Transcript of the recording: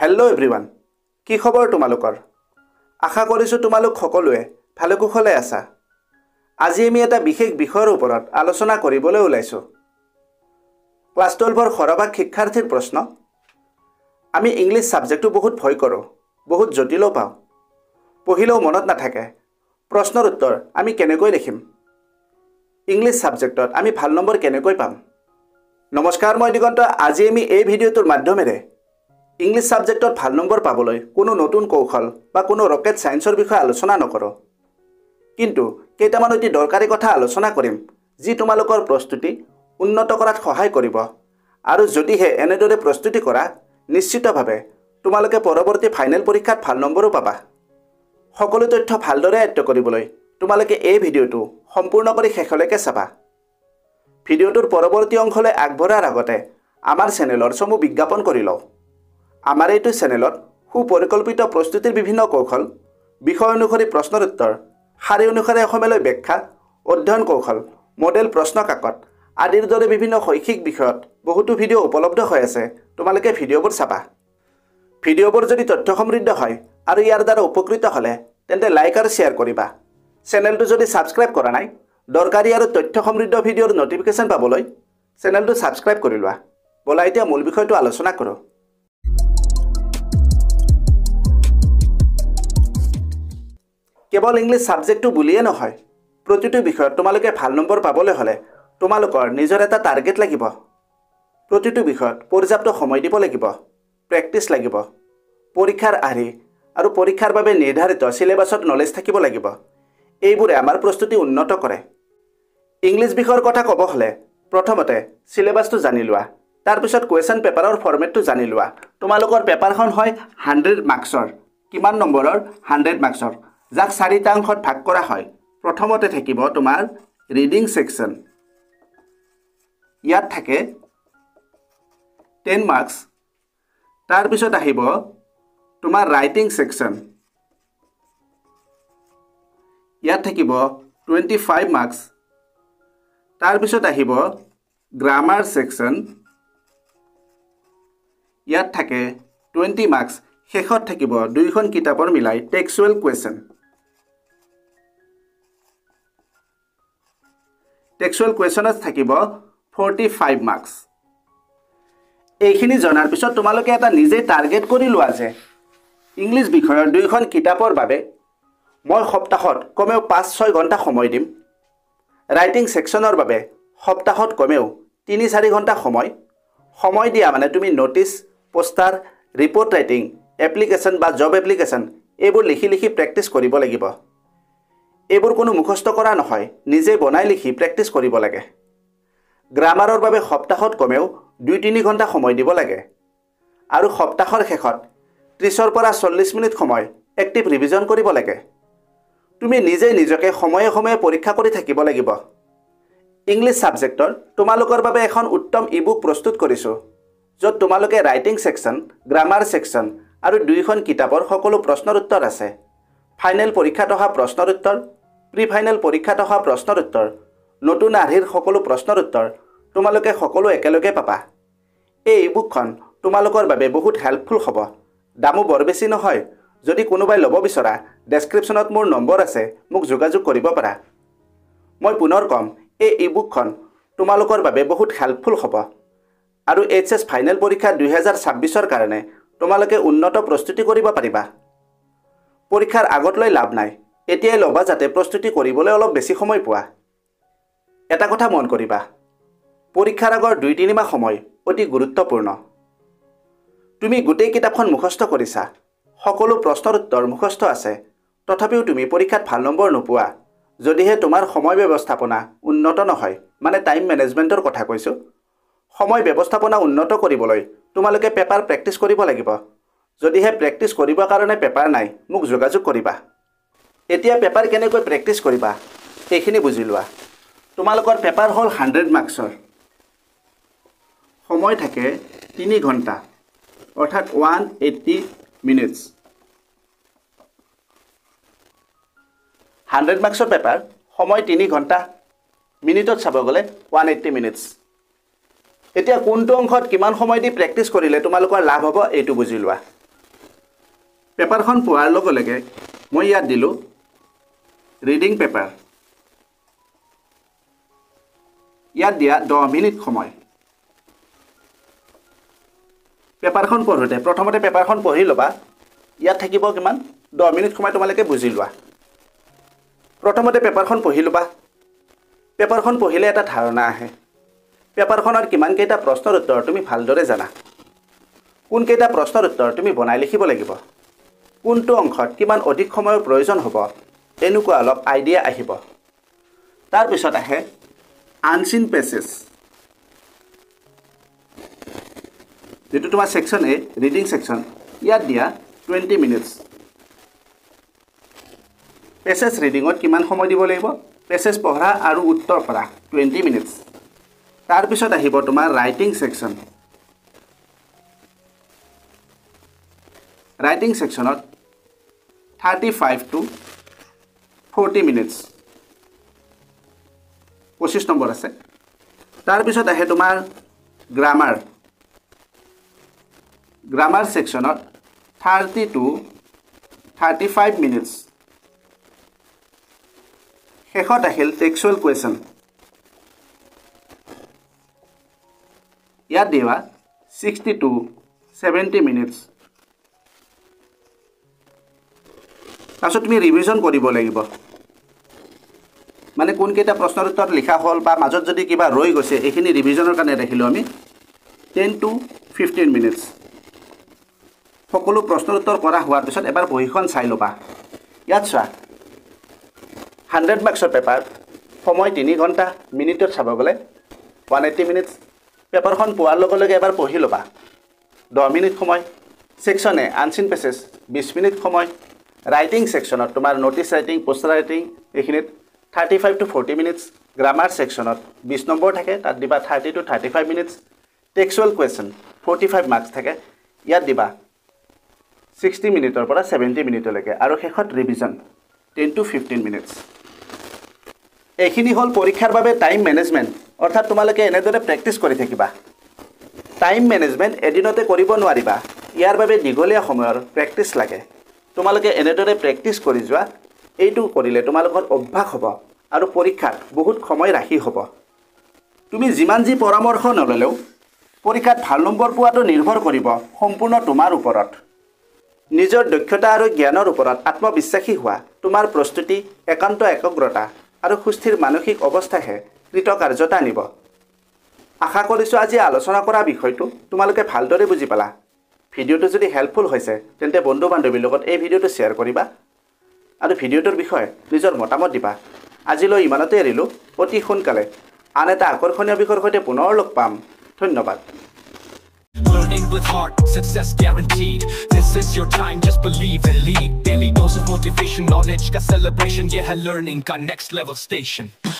Hello' everyone, কি খবৰ তোমালোকৰ? আশা কৰিছোঁ তোমালোক সকলোৱে ভালে কুশলে আছা। আজি আমি এটা বিশেষ বিষয়ৰ ওপৰত আলোচনা কৰিবলৈ ওলাইছোঁ। ক্লাছ 12ৰ সৰহভাগ শিক্ষাৰ্থীৰ প্ৰশ্ন। আমি ইংলিছ ছাবজেক্টটো বহুত ভয় কৰোঁ, বহুত জটিলো পাওঁ। পঢ়িলেও মনত নাথাকে। প্ৰশ্নৰ উত্তৰ আমি কেনেকৈ লিখিম? ইংলিছ ছাবজেক্টত আমি ভাল নম্বৰ কেনেকৈ পাম? নমস্কাৰ, মই দিগন্ত। আজি আমি এই ভিডিঅ'টোৰ মাধ্যমেৰে ইংলিছ ছাবজেক্টত ভাল নম্বৰ পাবলৈ কোনো নতুন কৌশল বা কোনো ৰকেট ছায়েন্সৰ বিষয়ে আলোচনা নকৰোঁ, কিন্তু কেইটামান অতি দৰকাৰী কথা আলোচনা কৰিম যি তোমালোকৰ প্ৰস্তুতি উন্নত কৰাত সহায় কৰিব। আৰু যদিহে এনেদৰে প্ৰস্তুতি কৰা, নিশ্চিতভাৱে তোমালোকে পৰৱৰ্তী ফাইনেল পৰীক্ষাত ভাল নম্বৰো পাবা। সকলো তথ্য ভালদৰে আয়ত্ব কৰিবলৈ তোমালোকে এই ভিডিঅ'টো সম্পূৰ্ণ কৰি শেষলৈকে চাবা। ভিডিঅ'টোৰ পৰৱৰ্তী অংশলৈ আগবঢ়াৰ আগতে আমাৰ চেনেলৰ চমু বিজ্ঞাপন কৰি লওঁ। আমাৰ এইটো চেনেলত সুপৰিকল্পিত প্ৰস্তুতিৰ বিভিন্ন কৌশল, বিষয় অনুসৰি প্ৰশ্নৰ উত্তৰ, শাৰী অনুসাৰে অসমীয়ালৈ ব্যাখ্যা, অধ্যয়ন কৌশল, মডেল প্ৰশ্ন কাকত আদিৰ দৰে বিভিন্ন শৈক্ষিক বিষয়ত বহুতো ভিডিঅ' উপলব্ধ হৈ আছে। তোমালোকে ভিডিঅ'বোৰ চাবা। ভিডিঅ'বোৰ যদি তথ্য সমৃদ্ধ হয় আৰু ইয়াৰ দ্বাৰা উপকৃত হ'লে তেন্তে লাইক আৰু শ্বেয়াৰ কৰিবা। চেনেলটো যদি ছাবস্ক্ৰাইব কৰা নাই, দৰকাৰী আৰু তথ্য সমৃদ্ধ ভিডিঅ'ৰ নটিফিকেশ্যন পাবলৈ চেনেলটো ছাবস্ক্ৰাইব কৰি লোৱা। ব'লা এতিয়া মূল বিষয়টো আলোচনা কৰোঁ। কেৱল ইংলিছ ছাবজেক্টটো বুলিয়ে নহয়, প্ৰতিটো বিষয়ত তোমালোকে ভাল নম্বৰ পাবলৈ হ'লে তোমালোকৰ নিজৰ এটা টাৰ্গেট লাগিব। প্ৰতিটো বিষয়ত পৰ্যাপ্ত সময় দিব লাগিব, প্ৰেক্টিচ লাগিব, পৰীক্ষাৰ আৰ্হি আৰু পৰীক্ষাৰ বাবে নিৰ্ধাৰিত চিলেবাছত নলেজ থাকিব লাগিব। এইবোৰে আমাৰ প্ৰস্তুতি উন্নত কৰে। ইংলিছ বিষয়ৰ কথা ক'ব হ'লে প্ৰথমতে চিলেবাছটো জানি লোৱা, তাৰপিছত কুৱেশ্যন পেপাৰৰ ফৰ্মেটটো জানি লোৱা। তোমালোকৰ পেপাৰখন হয় 100 মাৰ্কছৰ। কিমান নম্বৰৰ? 100 মাৰ্কছৰ, যাক 4টা অংশত ভাগ কৰা হয়। প্ৰথমতে থাকিব তোমাৰ ৰিডিং ছেকশ্যন। ইয়াত থাকে 10 মাৰ্কছ। তাৰপিছত আহিব তোমাৰ ৰাইটিং ছেকশ্যন। ইয়াত থাকিব 25 মাৰ্কছ। তাৰপিছত আহিব গ্ৰামাৰ ছেকশ্যন। ইয়াত থাকে 20 মাৰ্কছ। শেষত থাকিব দুইখন কিতাপৰ মিলাই টেক্সচুৱেল কুৱেশ্যন। টেক্সচুৱেল কুৱেশ্যনত থাকিব 45 মাৰ্কছ। এইখিনি জনাৰ পিছত তোমালোকে এটা নিজেই টাৰ্গেট কৰি লোৱা যে ইংলিছ বিষয়ৰ দুইখন কিতাপৰ বাবে মই সপ্তাহত কমেও 5-6 ঘণ্টা সময় দিম। ৰাইটিং ছেকশ্যনৰ বাবে সপ্তাহত কমেও 3-4 ঘণ্টা সময় দিয়া মানে তুমি notice, poster, report writing, application বা জব এপ্লিকেশ্যন এইবোৰ লিখি প্ৰেক্টিচ কৰিব লাগিব। এইবোৰ কোনো মুখস্থ কৰা নহয়, নিজে বনাই লিখি প্ৰেক্টিচ কৰিব লাগে। গ্ৰামাৰৰ বাবে সপ্তাহত কমেও 2-3 ঘণ্টা সময় দিব লাগে। আৰু সপ্তাহৰ শেষত 30-ৰ পৰা 40 মিনিট সময় এক্টিভ ৰিভিজন কৰিব লাগে। তুমি নিজেই নিজকে সময়ে সময়ে পৰীক্ষা কৰি থাকিব লাগিব। ইংলিছ ছাবজেক্টৰ তোমালোকৰ বাবে এখন উত্তম ইবুক প্ৰস্তুত কৰিছোঁ, য'ত তোমালোকে ৰাইটিং ছেকশ্যন, গ্ৰামাৰ ছেকশ্যন আৰু দুইখন কিতাপৰ সকলো প্ৰশ্নৰ উত্তৰ আছে। ফাইনেল পৰীক্ষাত অহা প্ৰশ্নৰ উত্তৰ, প্ৰি ফাইনেল পৰীক্ষাত অহা প্ৰশ্নৰ উত্তৰ, নতুন আৰ্হিৰ সকলো প্ৰশ্নৰ উত্তৰ তোমালোকে সকলো একেলগে পাবা। এই ইবুকখন তোমালোকৰ বাবে বহুত হেল্পফুল হ'ব। দামো বৰ বেছি নহয়। যদি কোনোবাই ল'ব বিচৰা, ডেছক্ৰিপশ্যনত মোৰ নম্বৰ আছে, মোক যোগাযোগ কৰিব পাৰা। মই পুনৰ ক'ম, এই ইবুকখন তোমালোকৰ বাবে বহুত হেল্পফুল হ'ব। আৰু HS ফাইনেল পৰীক্ষা 2026ৰ কাৰণে তোমালোকে উন্নত প্ৰস্তুতি কৰিব পাৰিবা। পৰীক্ষাৰ আগত লৈ লাভ নাই, এতিয়াই ল'বা যাতে প্ৰস্তুতি কৰিবলৈ অলপ বেছি সময় পোৱা। এটা কথা মন কৰিবা, পৰীক্ষাৰ আগৰ 2-3 মাহ সময় অতি গুৰুত্বপূৰ্ণ। তুমি গোটেই কিতাপখন মুখস্থ কৰিছা, সকলো প্ৰশ্নৰ উত্তৰ মুখস্থ আছে, তথাপিও তুমি পৰীক্ষাত ভাল নম্বৰ নোপোৱা যদিহে তোমাৰ সময় ব্যৱস্থাপনা উন্নত নহয়, মানে টাইম মেনেজমেণ্টৰ কথা কৈছোঁ। সময় ব্যৱস্থাপনা উন্নত কৰিবলৈ তোমালোকে পেপাৰ প্ৰেক্টিচ কৰিব লাগিব। যদিহে প্ৰেক্টিচ কৰিবৰ কাৰণে পেপাৰ নাই, মোক যোগাযোগ কৰিবা। এতিয়া পেপাৰ কেনেকৈ প্ৰেক্টিচ কৰিবা সেইখিনি বুজি লোৱা। তোমালোকৰ পেপাৰ হ'ল 100 মাৰ্কছৰ। সময় থাকে 3 ঘণ্টা, অৰ্থাৎ 180 মিনিটছ। 100 মাৰ্কছৰ পেপাৰ, সময় 3 ঘণ্টা, মিনিটত চাব গ'লে 180 মিনিটছ। এতিয়া কোনটো অংশত কিমান সময় দি প্ৰেক্টিচ কৰিলে তোমালোকৰ লাভ হ'ব এইটো বুজি লোৱা। পেপাৰখন পোৱাৰ লগে লগে মই ইয়াত দিলোঁ ৰিডিং পেপাৰ। ইয়াত দিয়া 10 মিনিট সময়। পেপাৰখন পঢ়োঁতে প্ৰথমতে পেপাৰখন পঢ়ি ল'বা। ইয়াত থাকিব কিমান 10 মিনিট সময় তোমালোকে বুজি লোৱা। প্ৰথমতে পেপাৰখন পঢ়ি ল'বা। পেপাৰখন পঢ়িলে এটা ধাৰণা আহে পেপাৰখনৰ কিমানকেইটা প্ৰশ্নৰ উত্তৰ তুমি ভালদৰে জানা, কোনকেইটা প্ৰশ্নৰ উত্তৰ তুমি বনাই লিখিব লাগিব, কোনটো অংশত কিমান অধিক সময়ৰ প্ৰয়োজন হ'ব, এনেকুৱা অলপ আইডিয়া আহিব। তাৰপিছত আহে আনচিন পেছেজ, যেটো তোমাৰ সেকশন এ ৰিডিং সেকশন। ইয়াত দিয়া 20 মিনিটছ। পেছেজ ৰিডিঙত কিমান সময় দিব লাগিব, পেছেজ পঢ়া আৰু উত্তৰ পঢ়া 20 মিনিটছ। তাৰপিছত আহিব তোমাৰ ৰাইটিং সেকশন। ৰাইটিং সেকশনত 35 to 40 মিনিটছ 25 নম্বৰ আছে। তাৰপিছত আহে তোমাৰ গ্ৰামাৰ। গ্ৰামাৰ সেকশনত 30 to 35 মিনিটছ। শেষত আহিল টেক্সচুৱেল কুৱেশ্যন। ইয়াত দিবা 60 to 70 মিনিটছ। তাৰপিছত তুমি ৰিভিজন কৰিব লাগিব, মানে কোনকেইটা প্ৰশ্নৰ উত্তৰ লিখা হ'ল বা মাজত যদি কিবা ৰৈ গৈছে এইখিনি ৰিভিজনৰ কাৰণে ৰাখিলোঁ আমি 10 to 15 মিনিটছ। সকলো প্ৰশ্নৰ উত্তৰ কৰা হোৱাৰ পিছত এবাৰ বহিখন চাই ল'বা। ইয়াত চোৱা 100 মাৰ্কছৰ পেপাৰ, সময় 3 ঘণ্টা, মিনিটত চাব গ'লে 180 মিনিটছ। পেপাৰখন পোৱাৰ লগে লগে এবাৰ পঢ়ি ল'বা, 10 মিনিট সময়। সেকশনে আনচিন পেছেজ 20 মিনিট সময়। ৰাইটিং সেকশনত তোমাৰ নটিছ ৰাইটিং, পোষ্ট ৰাইটিং এইখিনিত 35 to 40 মিনিটছ। গ্ৰামাৰ সেকশনত 20 নম্বৰ থাকে, তাত দিবা 30 to 35 মিনিটছ। টেক্সচুৱেল কুৱেশ্যন 45 মাৰ্কছ থাকে, ইয়াত দিবা 60 মিনিটৰ পৰা 70 মিনিটলৈকে। আৰু শেষত ৰিভিজন 10 to 15 মিনিটছ। এইখিনি হ'ল পৰীক্ষাৰ বাবে টাইম মেনেজমেণ্ট, অৰ্থাৎ তোমালোকে এনেদৰে প্ৰেক্টিছ কৰি থাকিবা। টাইম মেনেজমেণ্ট এদিনতে কৰিব নোৱাৰিবা, ইয়াৰ বাবে দীঘলীয়া সময়ৰ প্ৰেক্টিছ লাগে। তোমালোকে এনেদৰে প্ৰেক্টিছ কৰি যোৱা, এইটো কৰিলে তোমালোকৰ অভ্যাস হ'ব আৰু পৰীক্ষাত বহুত সময় ৰাখি হ'ব। তুমি যিমান যি পৰামৰ্শ নল'লেও পৰীক্ষাত ভাল নম্বৰ পোৱাটো নিৰ্ভৰ কৰিব সম্পূৰ্ণ তোমাৰ ওপৰত। নিজৰ দক্ষতা আৰু জ্ঞানৰ ওপৰত আত্মবিশ্বাসী হোৱা। তোমাৰ প্ৰস্তুতি, একান্ত একাগ্ৰতা আৰু সুস্থিৰ মানসিক অৱস্থাহে কৃতকাৰ্যতা আনিব। আশা কৰিছোঁ আজি আলোচনা কৰা বিষয়টো তোমালোকে ভালদৰে বুজি পালা। ভিডিঅ'টো যদি হেল্পফুল হৈছে তেন্তে বন্ধু বান্ধৱীৰ লগত এই ভিডিঅ'টো শ্বেয়াৰ কৰিবা আৰু ভিডিঅ'টোৰ বিষয়ে নিজৰ মতামত দিবা। আজিলৈ ইমানতে এৰিলোঁ, অতি সোনকালে আন এটা আকৰ্ষণীয় বিষয়ৰ সৈতে পুনৰ লগ পাম। ধন্যবাদ। Learning with heart, success guaranteed. This is your time, just believe and lead. Daily dose of motivation, knowledge ka celebration. Yeah, learning ka next level station.